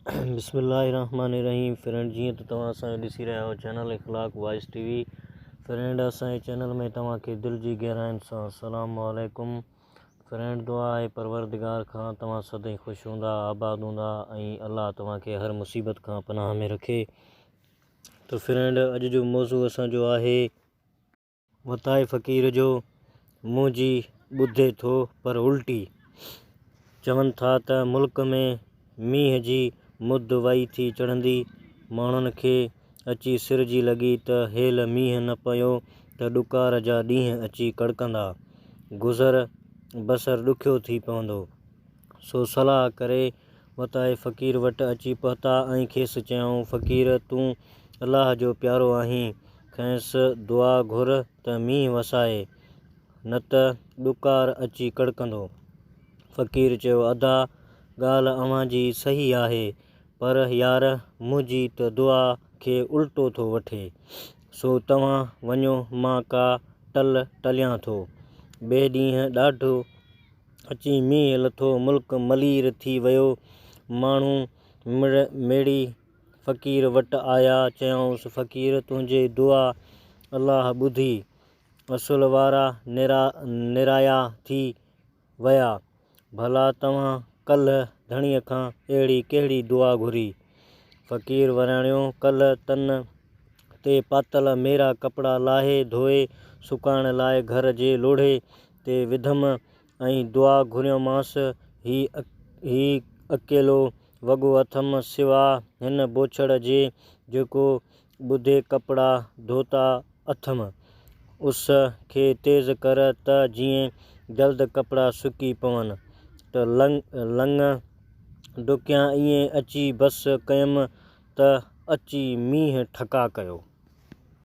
बिस्मिल्लाहिर्रहमानिर्रहीम। फ्रेंड, जी तो तव्हां असांजो ॾिसी रहिया हो चैनल इख़लाक़ वॉइस टीवी। फ्रेंड, असांजे चैनल में तव्हांखे दिलि जी गहराइनि सां अस्सलामु वालेकुम। फ्रेंड, दुआ आहे परवरदिगार खां तव्हां सदाईं ख़ुशि हूंदा, आबाद हूंदा ऐं अल्लाह तव्हांखे हर मुसीबत खां पनाह में रखे। तो फ्रेंड, अॼु जो मौज़ू असांजो आहे वताए फ़क़ीर जो। मुंहिंजी ॿुधे थो पर उल्टी। चवनि था त मुल्क में मींहं जी मुद वई थी चढ़ंदी, माण्हुनि खे अची सिर जी लॻी त हेल मींहुं न पियो त ॾुकार जा ॾींहं अची कड़कंदा, गुज़र बसर ॾुखियो थी पवंदो। सो सलाह करे वताए फ़क़ीर वटि अची पहुता ऐं खेसि चयऊं, फ़क़ीर, तूं अलाह जो प्यारो आहीं, खेसि दुआ घुर त मींहुं वसाए, न त ॾुकार अची कड़कंदो। फ़क़ीर चयो, अदा ॻाल्हि अव्हां जी सही आहे, पर यार मुंहिंजी त दुआ खे उल्टो थो वठे। सो तव्हां वञो, मां का टल टलियां थो। ॿिए ॾींहुं ॾाढो अची मींहुं लथो, मुल्क मलीर थी वियो। माण्हू मेड़ी फ़क़ीर वटि आया, चयऊंसि, फ़क़ीर, तुंहिंजी दुआ अलाह ॿुधी, असुल वारा निराया थी विया। भला तव्हां कल्ह धणीअ खां अहिड़ी कहिड़ी दुआ घुरी? फ़क़ीर वराणियो, कल्ह तन ते पातल मेरा कपिड़ा लाहे धोए सुकाइण लाइ घर जे लोढ़े ते विधमि ऐं दुआ घुरियोमांसि। ही अकेलो वॻो अथमि सिवा हिन बोछड़ जे, जेको ॿुधे कपिड़ा धोता अथमि। उस खे तेज़ कर त जीअं जल्द कपिड़ा सुकी पवनि। त लंघ ॾुकियां ईअं अची बस कयमि त अची मींहुं ठका कयो।